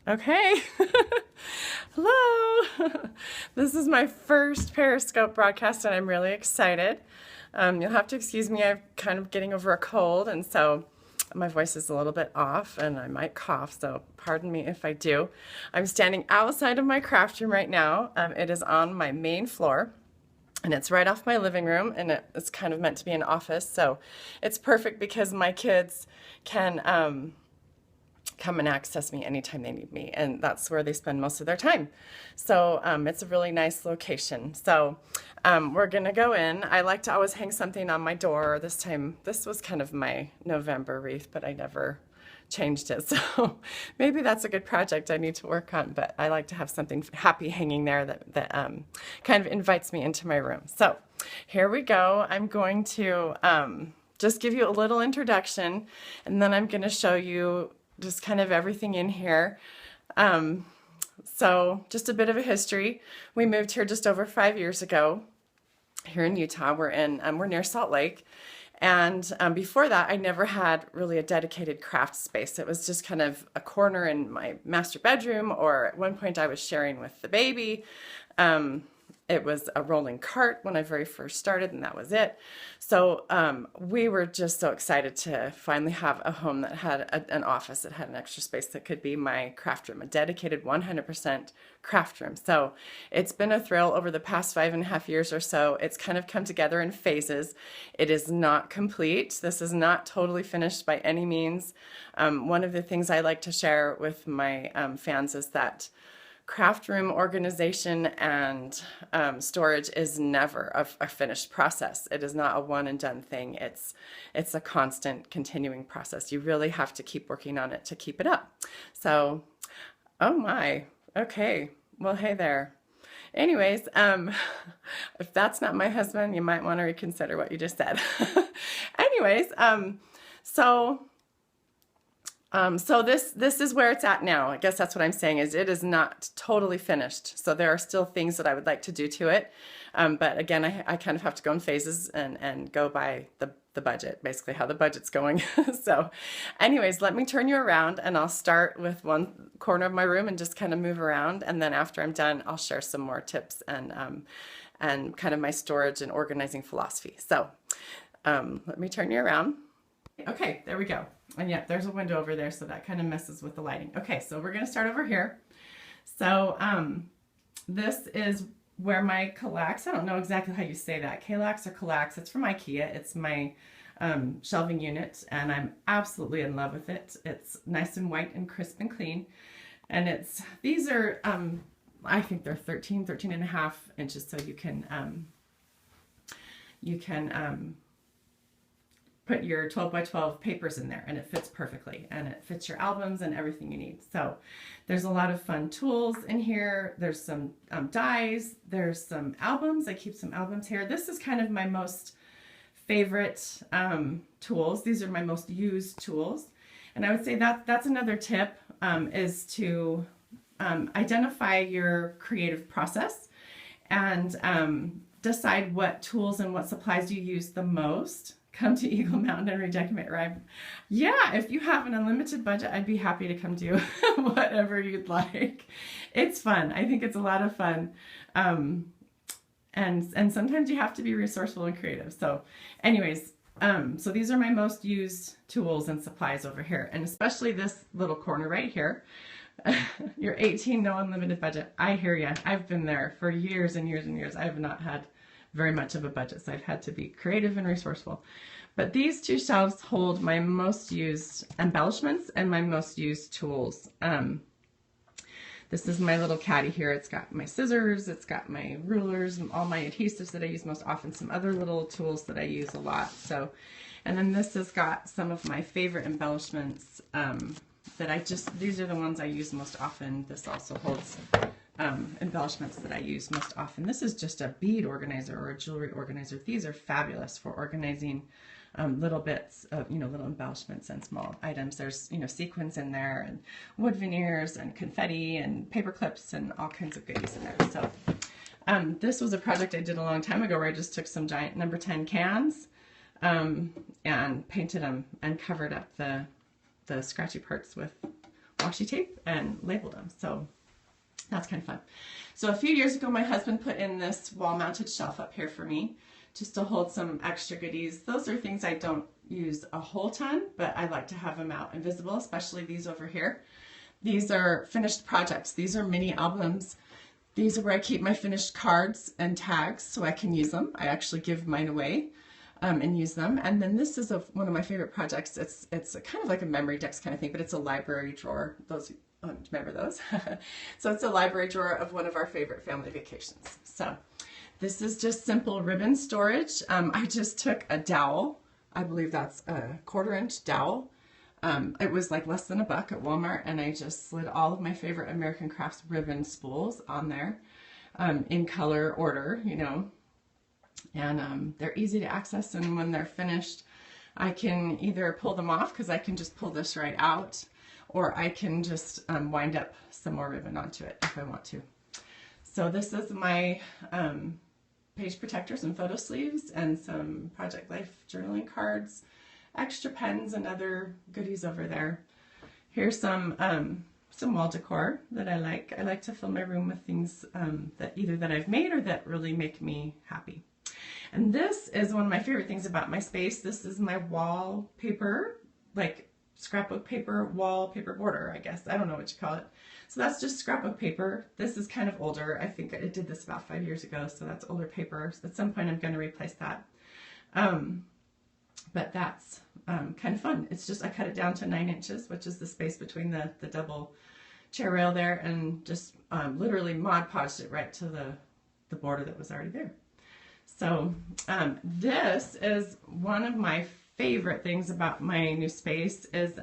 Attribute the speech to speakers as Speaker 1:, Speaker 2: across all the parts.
Speaker 1: Okay. Hello. This is my first Periscope broadcast and I'm really excited. You'll have to excuse me, I'm kind of getting over a cold and so my voice is a little bit off and I might cough, so pardon me if I do. I'm standing outside of my craft room right now. It is on my main floor. And it's right off my living room, and it's kind of meant to be an office, so it's perfect because my kids can come and access me anytime they need me, and that's where they spend most of their time. So it's a really nice location. So we're gonna go in. I like to always hang something on my door. This time, this was kind of my November wreath, but I never changed it. So maybe that's a good project I need to work on, but I like to have something happy hanging there that kind of invites me into my room. So here we go. I'm going to just give you a little introduction, and then I'm going to show you just kind of everything in here. So just a bit of a history. We moved here just over 5 years ago here in Utah. We're near Salt Lake. And before that, I never had really a dedicated craft space. It was just kind of a corner in my master bedroom, or at one point I was sharing with the baby. It was a rolling cart when I very first started, and that was it. So we were just so excited to finally have a home that had an office, that had an extra space that could be my craft room, a dedicated 100% craft room. So it's been a thrill over the past 5.5 years or so. It's kind of come together in phases. It is not complete. This is not totally finished by any means. One of the things I like to share with my fans is that craft room organization and storage is never a finished process. It is not a one and done thing. It's a constant continuing process. You really have to keep working on it to keep it up. So, oh my, okay. Well, hey there. Anyways, if that's not my husband, you might want to reconsider what you just said. Anyways, so this is where it's at now. I guess that's what I'm saying, is it is not totally finished. So there are still things that I would like to do to it. But again, I kind of have to go in phases and go by the budget, basically how the budget's going. So anyways, let me turn you around and I'll start with one corner of my room and just kind of move around. And then after I'm done, I'll share some more tips and kind of my storage and organizing philosophy. So let me turn you around. Okay, there we go. And yeah, there's a window over there, so that kind of messes with the lighting. Okay, so we're going to start over here. So this is where my Kallax, I don't know exactly how you say that, Kallax or Kallax, it's from IKEA. It's my shelving unit, and I'm absolutely in love with it. It's nice and white and crisp and clean. And these are, I think they're 13 and a half inches, so you can put your 12 by 12 papers in there, and it fits perfectly, and it fits your albums and everything you need. So there's a lot of fun tools in here. There's some dies, there's some albums. I keep some albums here. This is kind of my most favorite tools. These are my most used tools. And I would say that's another tip, is to identify your creative process and decide what tools and what supplies you use the most. Come to Eagle Mountain and redecorate, right? Yeah, if you have an unlimited budget, I'd be happy to come do whatever you'd like. It's fun. I think it's a lot of fun. And sometimes you have to be resourceful and creative. So anyways, so these are my most used tools and supplies over here. And especially this little corner right here. Your 18, no unlimited budget. I hear you. I've been there for years and years and years. I have not had very much of a budget, so I've had to be creative and resourceful. But these two shelves hold my most used embellishments and my most used tools. This is my little caddy here. It's got my scissors, it's got my rulers, and all my adhesives that I use most often, some other little tools that I use a lot. So, and then this has got some of my favorite embellishments these are the ones I use most often. This also holds embellishments that I use most often. This is just a bead organizer or a jewelry organizer. These are fabulous for organizing little bits of, little embellishments and small items. There's, sequins in there, and wood veneers and confetti and paper clips and all kinds of goodies in there. So this was a project I did a long time ago where I just took some giant number 10 cans and painted them and covered up the scratchy parts with washi tape and labeled them. So that's kind of fun. So a few years ago, my husband put in this wall-mounted shelf up here for me just to hold some extra goodies. Those are things I don't use a whole ton, but I like to have them out and visible, especially these over here. These are finished projects. These are mini albums. These are where I keep my finished cards and tags so I can use them. I actually give mine away and use them. And then this is one of my favorite projects. It's a kind of like a memory decks kind of thing, but it's a library drawer. Those remember those? So it's a library drawer of one of our favorite family vacations. So this is just simple ribbon storage. I just took a dowel. I believe that's a 1/4-inch dowel. It was like less than $1 at Walmart, and I just slid all of my favorite American Crafts ribbon spools on there in color order, you know, and they're easy to access, and when they're finished, I can either pull them off because I can just pull this right out, or I can just wind up some more ribbon onto it if I want to. So this is my page protectors and photo sleeves and some Project Life journaling cards, extra pens and other goodies over there. Here's some wall decor that I like. I like to fill my room with things that I've made or that really make me happy. And this is one of my favorite things about my space. This is my wallpaper, like scrapbook paper, wallpaper border, I guess. I don't know what you call it. So that's just scrapbook paper. This is kind of older. I think I did this about 5 years ago, so that's older paper. So at some point I'm going to replace that. But that's kind of fun. It's just I cut it down to 9 inches, which is the space between the double chair rail there, and just literally Mod Podged it right to the border that was already there. So this is one of my favorite things about my new space is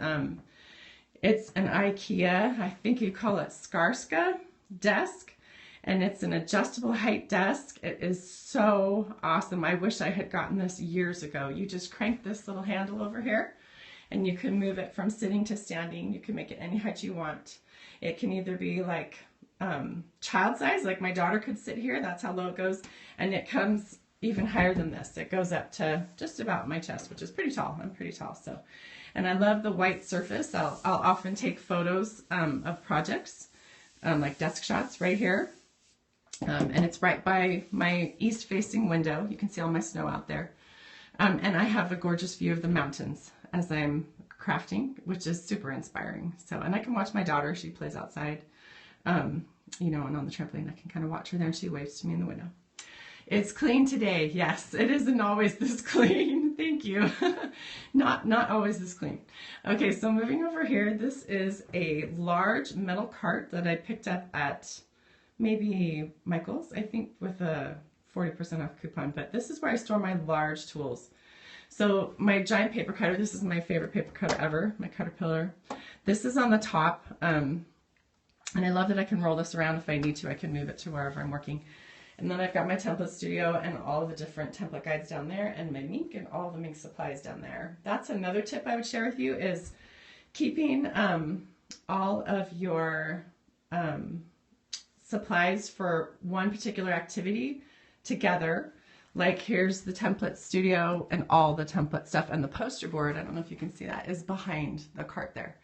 Speaker 1: it's an IKEA, I think you call it Skarska desk, and it's an adjustable height desk. It is so awesome. I wish I had gotten this years ago. You just crank this little handle over here and you can move it from sitting to standing. You can make it any height you want. It can either be like child size, like my daughter could sit here, that's how low it goes, and it comes even higher than this. It goes up to just about my chest, which is pretty tall. I'm pretty tall, so. And I love the white surface. I'll often take photos of projects, like desk shots right here. And it's right by my east-facing window. You can see all my snow out there. And I have a gorgeous view of the mountains as I'm crafting, which is super inspiring. So, and I can watch my daughter. She plays outside, you know, and on the trampoline. I can kind of watch her there, and she waves to me in the window. It's clean today. Yes, it isn't always this clean. Thank you. Not always this clean. Okay, so moving over here, this is a large metal cart that I picked up at maybe Michael's, I think, with a 40% off coupon, but this is where I store my large tools. So my giant paper cutter, this is my favorite paper cutter ever, my Caterpillar. This is on the top, and I love that I can roll this around if I need to. I can move it to wherever I'm working. And then I've got my template studio and all the different template guides down there, and my Mink and all the Mink supplies down there. That's another tip I would share with you, is keeping all of your supplies for one particular activity together. Like here's the template studio and all the template stuff, and the poster board, I don't know if you can see that, is behind the cart there.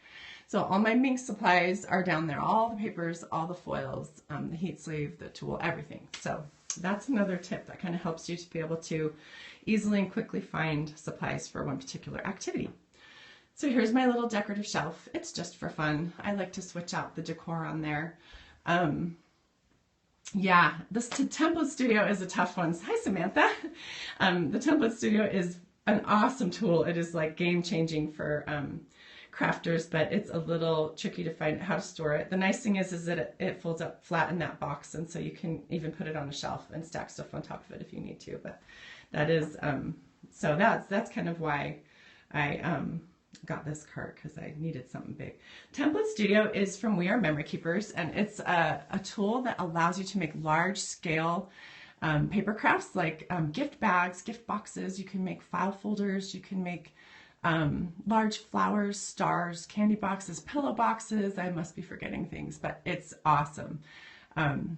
Speaker 1: So all my Mink supplies are down there, all the papers, all the foils, the heat sleeve, the tool, everything. So that's another tip that kind of helps you to be able to easily and quickly find supplies for one particular activity. So here's my little decorative shelf. It's just for fun. I like to switch out the decor on there. Yeah, this template studio is a tough one. Hi, Samantha. The template studio is an awesome tool. It is like game-changing for crafters, but it's a little tricky to find how to store it. The nice thing is that it folds up flat in that box, and so you can even put it on a shelf and stack stuff on top of it if you need to. But that is so that's kind of why I got this cart, because I needed something big. Template Studio is from We Are Memory Keepers, and it's a tool that allows you to make large scale paper crafts, like gift bags, gift boxes. You can make file folders, you can make large flowers, stars, candy boxes, pillow boxes. I must be forgetting things, but it's awesome.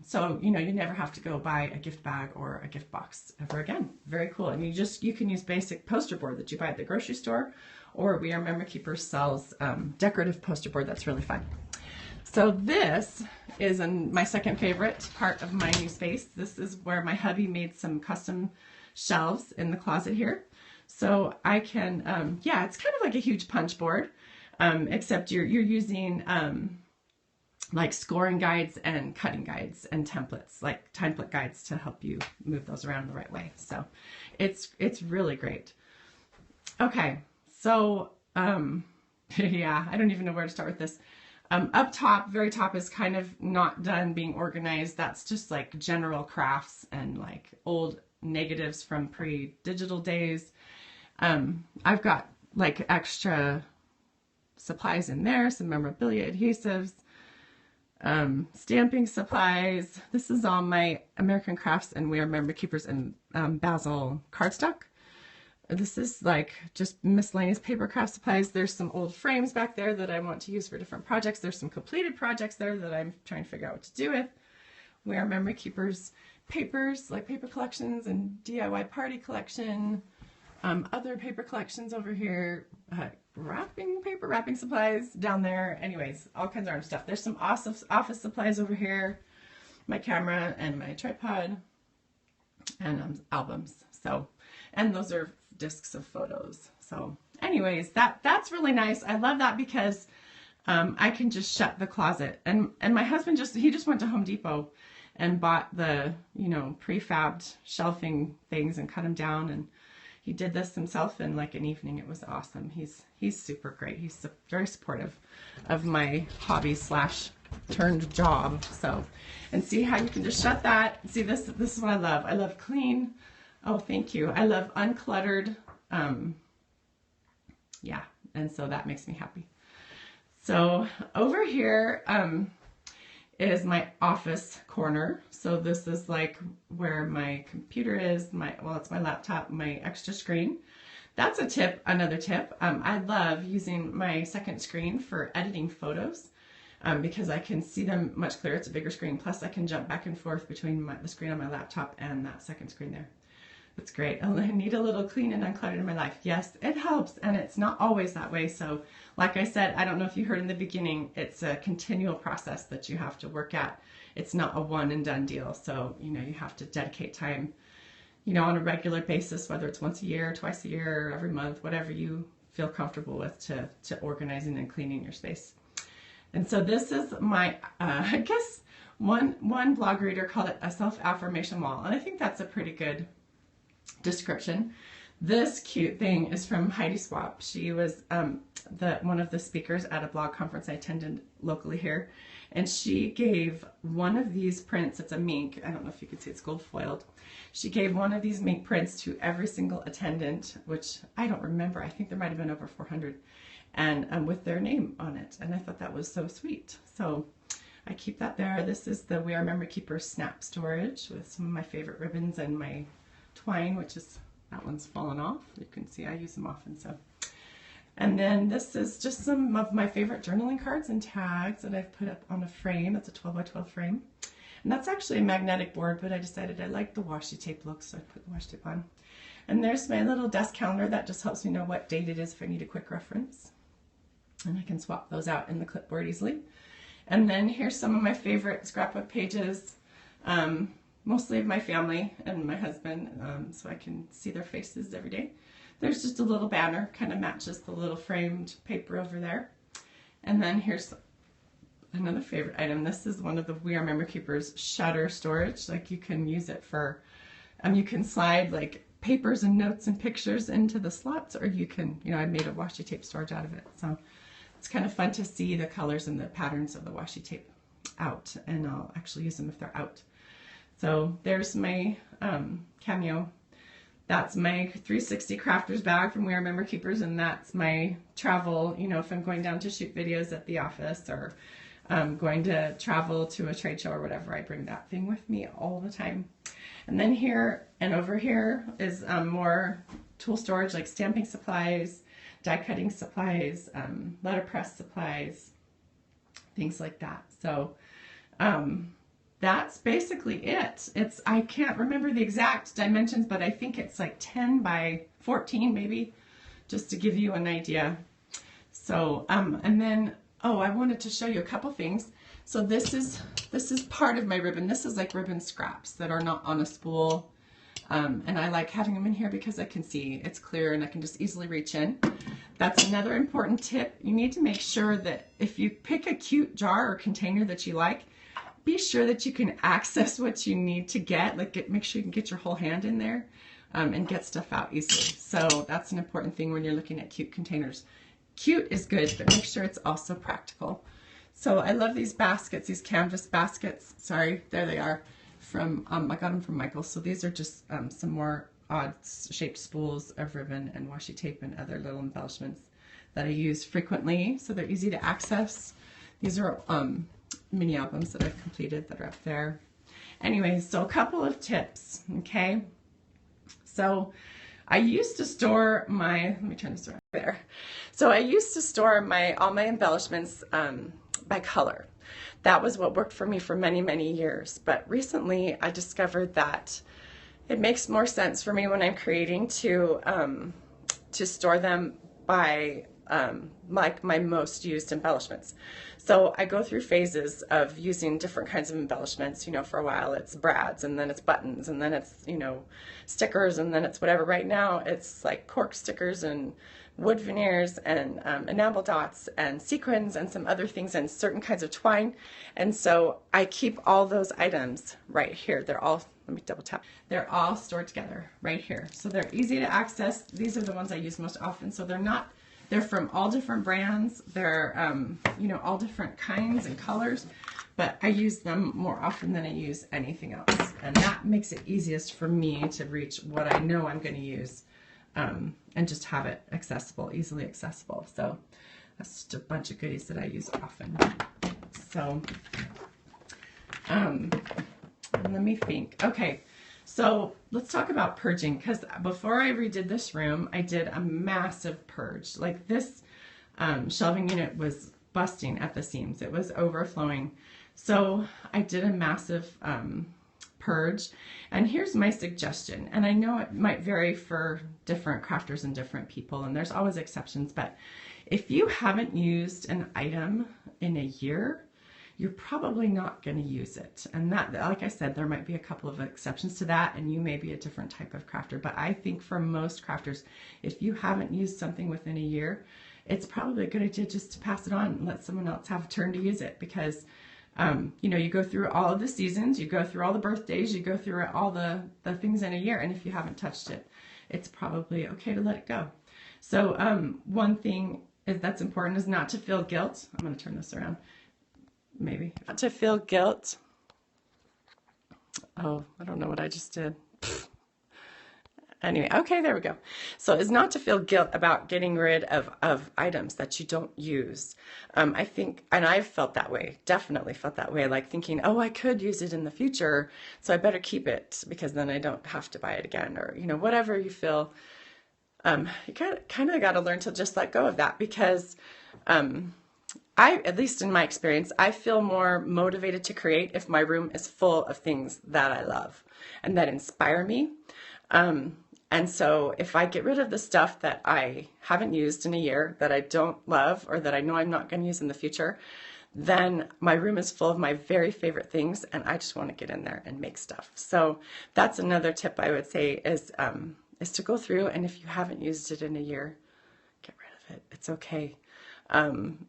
Speaker 1: So, you know, you never have to go buy a gift bag or a gift box ever again. Very cool. And you can use basic poster board that you buy at the grocery store, or We Are Memory Keepers sells decorative poster board that's really fun. So this is my second favorite part of my new space. This is where my hubby made some custom shelves in the closet here. So I can, yeah, it's kind of like a huge punch board, except you're using like scoring guides and cutting guides and templates, like template guides to help you move those around the right way. So it's really great. Okay, so yeah, I don't even know where to start with this. Up top, very top is kind of not done being organized. That's just like general crafts and like old negatives from pre-digital days. I've got like extra supplies in there, some memorabilia adhesives, stamping supplies. This is all my American Crafts and We Are Member Keepers and Basil cardstock. This is like just miscellaneous paper craft supplies. There's some old frames back there that I want to use for different projects. There's some completed projects there that I'm trying to figure out what to do with. We Are Memory Keepers papers, like paper collections and DIY party collection. Other paper collections over here. Wrapping supplies down there. Anyways, all kinds of random stuff. There's some awesome office supplies over here. My camera and my tripod and albums. So, and those are discs of photos. So anyways, that's really nice. I love that because I can just shut the closet. And my husband he just went to Home Depot and bought the, you know, prefabbed shelving things and cut them down, and he did this himself in like an evening. It was awesome. He's super great. He's very supportive of my hobby / turned job. So, and see how you can just shut that. See, this is what I love. I love clean. Oh, thank you. I love uncluttered. Yeah, and so that makes me happy. So over here is my office corner. So this is like where my computer is, it's my laptop, my extra screen. That's a tip, another tip. I love using my second screen for editing photos because I can see them much clearer. It's a bigger screen. Plus I can jump back and forth between the screen on my laptop and that second screen there. It's great. I need a little clean and uncluttered in my life. Yes, it helps, and it's not always that way. So like I said, I don't know if you heard in the beginning, it's a continual process that you have to work at. It's not a one and done deal. So, you know, you have to dedicate time, you know, on a regular basis, whether it's once a year, twice a year, every month, whatever you feel comfortable with to organizing and cleaning your space. And so this is my, I guess one blog reader called it a self-affirmation wall. And I think that's a pretty good description. This cute thing is from Heidi Swap. She was one of the speakers at a blog conference I attended locally here, and she gave one of these prints. It's a mink. I don't know if you can see, it's gold foiled. She gave one of these mink prints to every single attendant, which I don't remember. I think there might have been over 400, and with their name on it. And I thought that was so sweet. So I keep that there. This is the We Are Memory Keepers snap storage with some of my favorite ribbons and my twine, which is, that one's fallen off. You can see I use them often. So, and then this is just some of my favorite journaling cards and tags that I've put up on a frame. It's a 12 by 12 frame, and that's actually a magnetic board, but I decided I liked the washi tape look, so I put the washi tape on. And there's my little desk calendar that just helps me know what date it is if I need a quick reference, and I can swap those out in the clipboard easily. And then here's some of my favorite scrapbook pages. Mostly of my family and my husband, so I can see their faces every day. There's just a little banner, kind of matches the little framed paper over there. And then here's another favorite item. This is one of the We Are Memory Keepers shutter storage. Like, you can use it for, you can slide like papers and notes and pictures into the slots, or you can, you know, I made a washi tape storage out of it. So it's kind of fun to see the colors and the patterns of the washi tape out, and I'll actually use them if they're out. So there's my cameo. That's my 360 crafters bag from We Are Member Keepers, and that's my travel, you know, if I'm going down to shoot videos at the office or going to travel to a trade show or whatever, I bring that thing with me all the time. And then here and over here is more tool storage, like stamping supplies, die cutting supplies, letterpress supplies, things like that. So that's basically it. I can't remember the exact dimensions, but I think it's like 10 by 14 maybe, just to give you an idea. So, and then Oh, I wanted to show you a couple things. So this is part of my ribbon. This is like ribbon scraps that are not on a spool. And I like having them in here because I can see it's clear and I can just easily reach in. That's another important tip. You need to make sure that if you pick a cute jar or container that you like, be sure that you can access what you need to get. Like make sure you can get your whole hand in there and get stuff out easily. So that's an important thing when you're looking at cute containers. Cute is good, but make sure it's also practical. So I love these baskets, these canvas baskets. Sorry, there they are. From I got them from Michael's. So these are just some more odd shaped spools of ribbon and washi tape and other little embellishments that I use frequently, so they're easy to access. These are mini albums that I've completed that are up there. Anyways, so a couple of tips, okay? So I used to store my, let me turn this around there. So I used to store all my embellishments by color. That was what worked for me for many, many years. But recently I discovered that it makes more sense for me when I'm creating to store them by like my most used embellishments. So I go through phases of using different kinds of embellishments. You know, for a while it's brads, and then it's buttons, and then it's, you know, stickers, and then it's whatever. Right now it's like cork stickers and wood veneers and enamel dots and sequins and some other things and certain kinds of twine. And so I keep all those items right here. They're all, let me double tap. They're all stored together right here. So they're easy to access. These are the ones I use most often. So they're from all different brands. They're, you know, all different kinds and colors, but I use them more often than I use anything else. And that makes it easiest for me to reach what I know I'm going to use. And just have it accessible, easily accessible. So that's just a bunch of goodies that I use often. So let me think. Okay, so let's talk about purging, because before I redid this room, I did a massive purge. Like this shelving unit was busting at the seams. It was overflowing. So I did a massive purge. And here's my suggestion, and I know it might vary for different crafters and different people, and there's always exceptions, but if you haven't used an item in a year, you're probably not going to use it. And that, like I said, there might be a couple of exceptions to that, and you may be a different type of crafter, but I think for most crafters, if you haven't used something within a year, it's probably a good idea just to pass it on and let someone else have a turn to use it, because you know, you go through all of the seasons, you go through all the birthdays, you go through all the things in a year, and if you haven't touched it, it's probably okay to let it go. So one thing that's important is not to feel guilt. I'm going to turn this around, maybe. Not to feel guilt. Oh, I don't know what I just did. Anyway, okay, there we go. So it's not to feel guilt about getting rid of items that you don't use. I think, and I've felt that way, definitely felt that way, like thinking, oh, I could use it in the future, so I better keep it because then I don't have to buy it again, or, you know, whatever you feel. You kind of got to learn to just let go of that, because at least in my experience, I feel more motivated to create if my room is full of things that I love and that inspire me. And so if I get rid of the stuff that I haven't used in a year, that I don't love, or that I know I'm not going to use in the future, then my room is full of my very favorite things, and I just want to get in there and make stuff. So that's another tip I would say is to go through, and if you haven't used it in a year, get rid of it. It's okay. And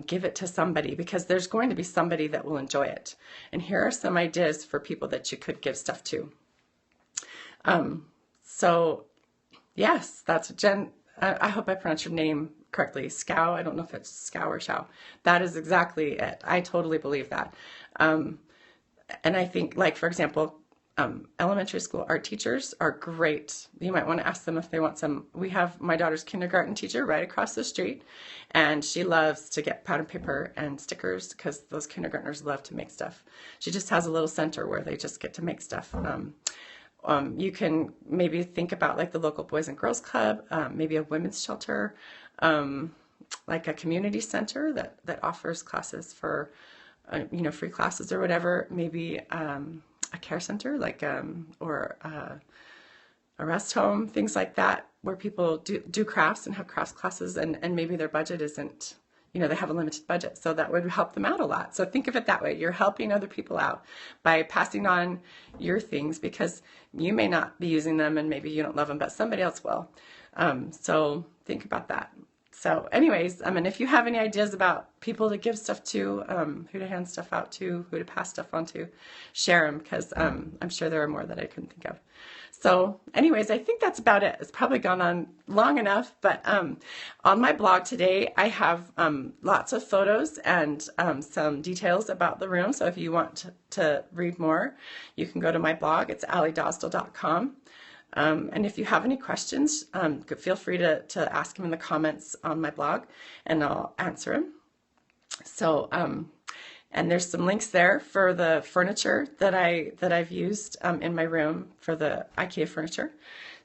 Speaker 1: give it to somebody, because there's going to be somebody that will enjoy it. And here are some ideas for people that you could give stuff to. So yes, that's Jen. I hope I pronounced your name correctly. Scow. I don't know if it's Scow or Chow. That is exactly it. I totally believe that. And I think, like, for example, elementary school art teachers are great. You might want to ask them if they want some. We have my daughter's kindergarten teacher right across the street, and she loves to get pad and paper and stickers because those kindergartners love to make stuff. She just has a little center where they just get to make stuff. You can maybe think about like the local Boys and Girls Club, maybe a women's shelter, like a community center that offers classes for, you know, free classes or whatever. Maybe a care center, like or a rest home, things like that, where people do crafts and have crafts classes, and maybe their budget isn't, they have a limited budget. So that would help them out a lot. So think of it that way. You're helping other people out by passing on your things, because you may not be using them and maybe you don't love them, but somebody else will. So think about that. So anyways, and if you have any ideas about people to give stuff to, who to hand stuff out to, who to pass stuff on to, share them, because I'm sure there are more that I couldn't think of. So anyways, I think that's about it. It's probably gone on long enough, but on my blog today, I have lots of photos and some details about the room. So if you want to read more, you can go to my blog. It's alliedosdall.com. And if you have any questions, feel free to ask them in the comments on my blog, and I'll answer them. So, and there's some links there for the furniture that I've used in my room for the IKEA furniture,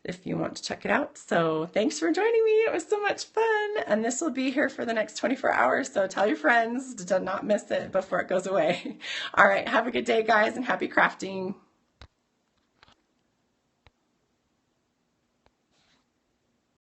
Speaker 1: if you want to check it out. So thanks for joining me. It was so much fun. And this will be here for the next 24 hours. So tell your friends to not miss it before it goes away. All right. Have a good day, guys, and happy crafting.